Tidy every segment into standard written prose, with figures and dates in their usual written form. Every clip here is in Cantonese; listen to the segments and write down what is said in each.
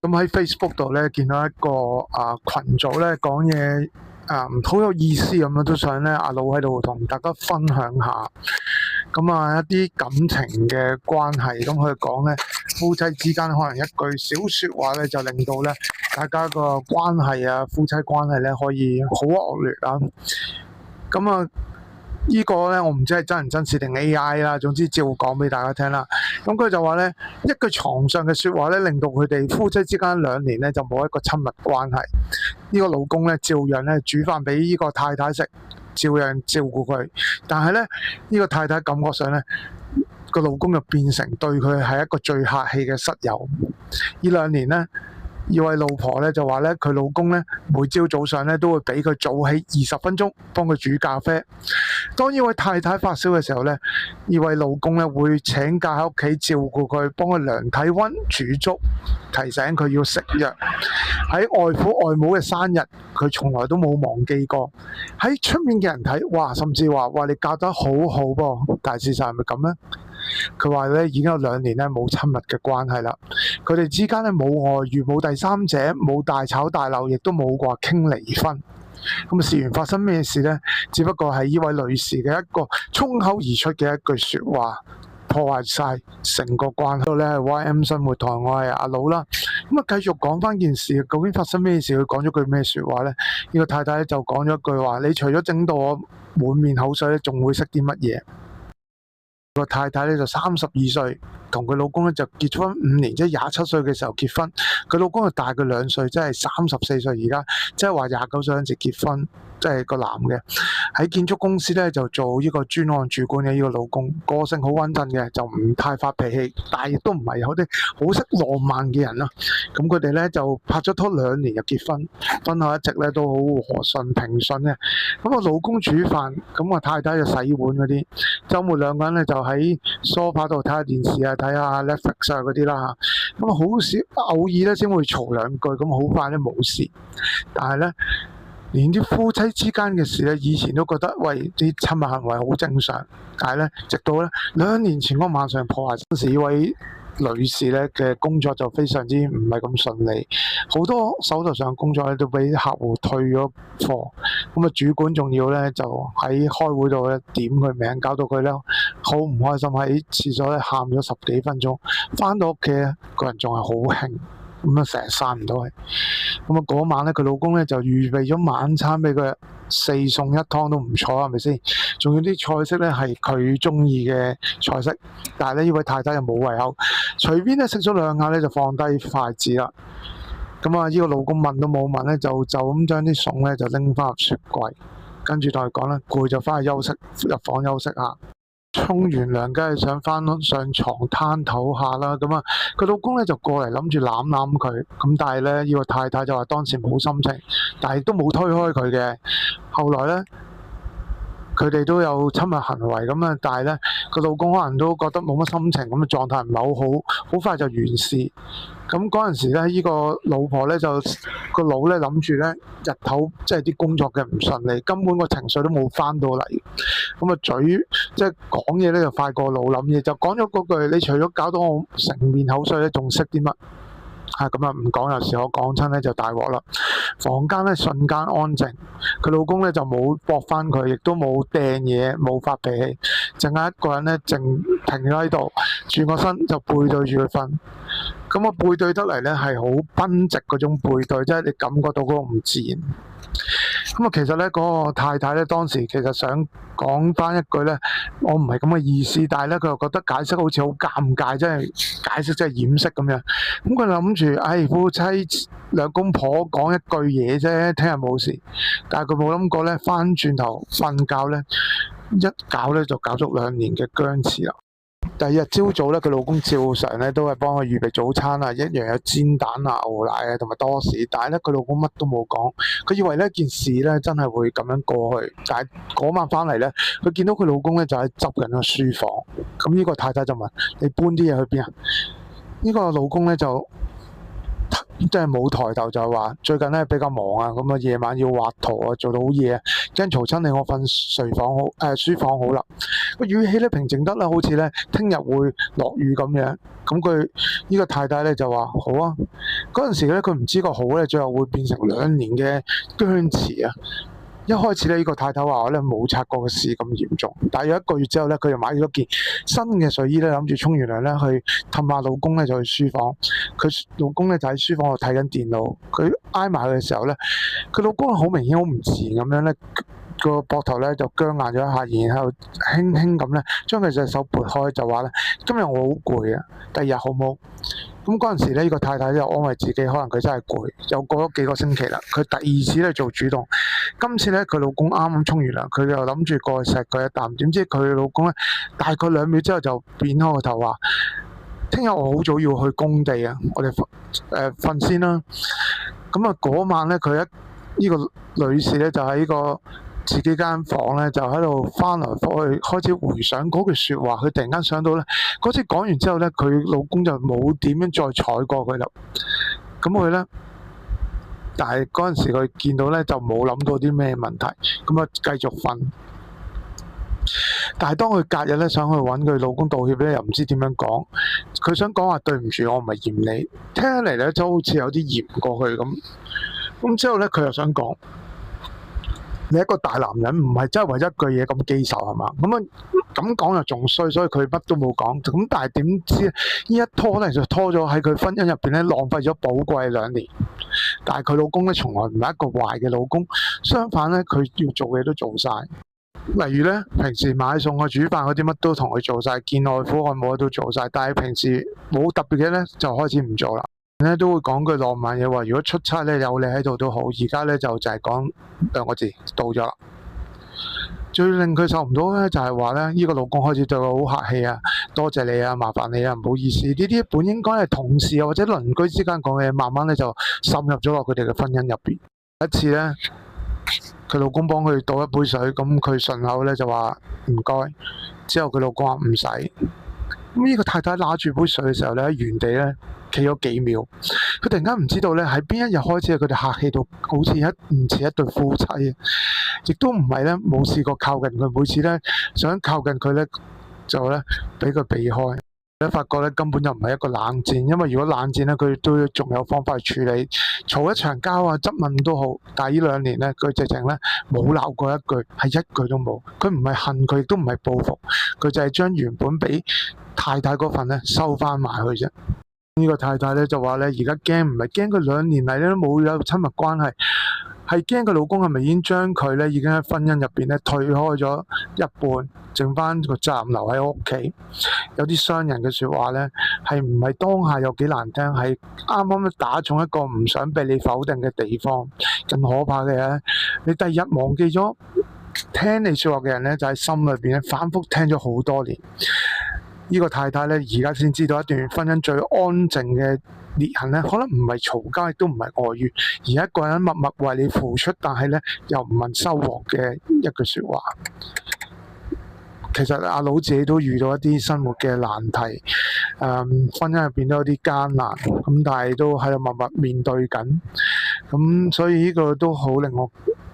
咁喺 Facebook 度咧見到一個群組咧講嘢好有意思咁樣，都想咧阿老喺度同大家分享下。咁一啲感情嘅關係，咁佢講咧夫妻之間可能一句小説話咧就令到咧大家個關係夫妻關係咧可以好惡劣啦。咁呢個咧我唔知係真人真事定 AI 啦，總之照講俾大家聽啦。咁佢就話咧一句床上嘅説話咧，令到佢哋夫妻之間2年咧就冇一個親密關係。呢個老公咧照樣咧煮飯俾呢個太太食，照樣照顧佢，但係咧呢個太太感覺上咧個老公就變成對佢係一個最客氣嘅室友。呢2年咧，呢位老婆咧就話咧，佢老公咧每朝早上咧都會俾佢早起20分鐘幫佢煮咖啡。當呢位太太發燒嘅時候咧，呢位老公咧會請假喺屋企照顧佢，幫佢量體溫、煮粥，提醒佢要食藥。喺外父外母嘅生日，佢從來都冇忘記過。喺出面嘅人睇，哇，甚至話你教得好好噃，但係事實係咪咁呢？佢話咧已經有2年咧冇親密嘅關係啦，佢哋之間咧冇外遇、冇第三者、冇大吵大鬧，亦都冇話傾離婚。咁事緣發生咩事呢？只不過係呢位女士嘅一個衝口而出嘅一句説話，破壞晒成個關係。呢度咧係 YM 生活台，我係阿老啦。繼續講翻件事，究竟發生咩事？佢講咗句咩説話呢？呢個太太就講咗句話：你除咗整到我滿面口水咧，仲會識啲乜嘢？個太太咧就32歲，同佢老公咧就結婚5年，即係27歲嘅時候結婚。佢老公就大佢2歲，即係34歲而家，即係話29歲嗰陣時結婚。即係個男嘅喺建築公司咧就做呢個專案主管嘅。呢個老公個性好穩陣嘅，就唔太發脾氣，但係亦都唔係有啲好識浪漫嘅人啦。咁佢哋咧就拍咗拖2年就結婚，婚後一直咧都好和順平順嘅。咁老公煮飯，咁太太就洗碗嗰啲。週末2個人咧就喺梳化度睇下電視睇下 Netflix 嗰啲啦。咁好少偶爾咧先會嘈2句，咁好快咧冇事。但係咧，連啲夫妻之間嘅事咧，以前都覺得啲親密行為好正常，但係咧，直到咧2年前嗰晚上破壞嗰時，呢位女士咧嘅工作就非常之唔係咁順利，好多手頭上嘅工作咧都俾客戶退咗貨，咁主管仲要咧就喺開會度咧點佢名，搞到佢咧好唔開心，喺廁所咧喊咗10幾分鐘，翻到屋企咧個人仲係好興。咁成日散唔到去。咁嗰晚咧，佢老公咧就預備咗晚餐俾佢，4餸1湯都唔錯，係咪先？仲有啲菜式咧係佢中意嘅菜式，但係咧呢位太太又冇胃口，隨便咧食咗2下咧就放低筷子啦。咁呢個老公問都冇問咧，就咁將啲餸咧就拎翻入雪櫃，跟住同佢講啦，攰就翻去休息，入房休息下。沖完涼梗係想翻上床攤唞下啦，佢老公咧就過嚟諗住攬攬佢，咁但係咧呢個太太就話當時冇心情，但係都冇推開佢嘅。後來咧佢哋都有親密行為咁但係咧個老公可能都覺得冇乜心情，咁嘅狀態唔係好好，好快就完事。咁嗰陣時咧，呢個老婆咧就個腦咧諗住咧日頭即係啲工作嘅唔順利，根本個情緒都冇翻到嚟。嘴即係講嘢咧就快過腦諗嘢，就講咗嗰句：你除咗搞到我成面口水咧，仲識啲乜？唔講，有時我講親咧就大鑊啦。房間咧瞬間安靜，佢老公咧就冇駁翻佢，亦都冇掟嘢，冇發脾氣，淨係一個人咧靜停咗喺度，轉個身就背對住佢瞓。背對得嚟咧係好奔直嗰種背對，即係你感覺到嗰個唔自然。其實咧嗰個太太咧當時其實想講翻一句咧，我唔係咁嘅意思，但係咧佢又覺得解釋好似好尷尬，即係解釋即係掩飾咁樣。佢諗住，夫妻兩公婆講一句嘢啫，聽日冇事。但係佢冇諗過咧，翻轉頭瞓覺咧，一搞咧就搞足2年嘅僵持啦。第二日朝早咧，佢老公照常咧都係幫佢預備早餐一樣有煎蛋牛奶同埋多士。但係咧佢老公乜都冇講，佢以為呢件事咧真係會咁樣過去。但係嗰晚翻嚟咧，佢見到佢老公咧就喺執緊個書房。咁呢個太太就問：你搬啲嘢去邊啊？呢個老公咧就即係冇抬頭就話最近咧比較忙啊，咁啊夜晚要畫圖啊，做到好夜啊，驚嘈親你，我瞓睡房好書房好啦。個語氣咧平靜得啦，好似咧聽日會落雨咁樣。咁佢呢個太太咧就話好啊。嗰陣時咧佢唔知個好咧，最後會變成2年嘅僵持啊。一開始咧，呢個太太話我咧冇察覺嘅事咁嚴重，大約1個月之後咧，佢就買咗件新嘅睡衣咧，諗住沖完涼咧去氹下老公咧，就去書房。佢老公咧就喺書房度睇緊電腦，佢挨埋去嘅時候咧，佢老公好明顯好唔自然咁樣咧，個膊頭咧就僵硬咗一下，然後輕輕咁咧將佢隻手撥開，就話咧今日我好攰啊，第二日好冇？咁嗰陣時咧，呢個太太就安慰自己，可能佢真係攰。又過咗幾個星期啦，佢第2次咧做主動。今次咧，佢老公啱啱沖完涼，佢就諗住過去錫佢一啖。點知佢老公咧，大概2秒之後就扁開個頭話：聽日我好早要去工地啊，我哋瞓先啦。咁啊，嗰晚咧，呢個女士咧就喺呢個自己間房咧，就喺度翻來覆去，開始回想嗰句説話。佢突然間想到咧，嗰次講完之後咧，佢老公就冇點樣再睬過佢啦。咁佢咧，但係嗰陣時佢見到咧就冇諗到啲咩問題，咁啊繼續瞓。但係當佢隔日咧想去揾佢老公道歉咧，又唔知點樣講。佢想講話對唔住，我唔係嫌你，聽起嚟咧就好似有啲嫌過去咁。咁之後咧，佢又想講。你一個大男人唔係真係為一句嘢咁記仇係嘛？咁講就仲衰，所以佢乜都冇講。咁但係點知呢一拖咧就拖咗喺佢婚姻入邊咧，浪費咗寶貴2年。但係佢老公咧從來唔係一個壞嘅老公，相反咧佢要做嘅嘢都做晒。例如咧平時買餸啊、煮飯嗰啲乜都同佢做晒，見外父外母都做晒。但係平時冇特別嘅咧就開始唔做啦。咧都會講句浪漫嘢話，如果出差咧有你喺度都好。而家咧就係講2個字，到咗啦。最令佢受唔到咧就係話咧，呢個老公開始對佢好客氣啊，多謝你啊，麻煩你啊，唔好意思。呢啲本應該係同事啊或者鄰居之間講嘅嘢，慢慢咧就滲入咗落佢哋嘅婚姻入邊。一次咧，佢老公幫佢倒一杯水，咁佢順口咧就話唔該，之後佢老公話唔使。咁呢個太太拿住杯水嘅時候咧，喺原地咧企咗幾秒，佢突然間唔知道咧喺邊一日開始，佢哋客氣到好似唔似一對夫妻啊！亦都唔係咧冇試過靠近佢，每次咧想靠近佢咧就咧俾佢避開。咧發覺咧根本就唔係一個冷戰，因為如果冷戰咧佢都仲有方法去處理，嘈一場交啊、質問都好。但係呢2年咧，佢直情咧冇鬧過一句，係一句都冇。佢唔係恨佢，亦都唔係報復，佢就係將原本俾太太嗰份咧收翻埋去啫。呢個太太咧就話咧，而家驚唔係驚佢2年嚟咧都冇有親密關係，係驚佢老公係咪已經將佢咧已經喺婚姻入邊咧退開咗一半，剩翻個責任留喺屋企。有啲傷人嘅説話咧，係唔係當下有幾難聽，係啱啱打中一個唔想被你否定嘅地方。更可怕嘅咧，你第2日忘記咗聽你説話嘅人咧，就喺心裏邊咧反覆聽咗好多年。呢個太太咧，而家先知道一段婚姻最安靜嘅裂痕咧，可能唔係嘈交，亦都唔係外遇，而一個人默默為你付出，但係咧又唔問收穫嘅一句説話。其實阿佬自己都遇到一啲生活嘅難題，婚姻入邊都有啲艱難，咁但係都喺度默默面對緊。咁所以呢個都好令我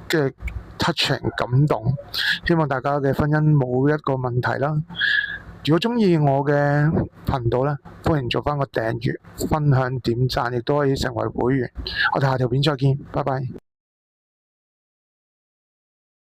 嘅 touching 感動。希望大家嘅婚姻冇一個問題啦。如果中意我嘅頻道咧，歡迎做翻個訂閱、分享、點讚，亦都可以成為會員。我哋下條片再見，拜拜。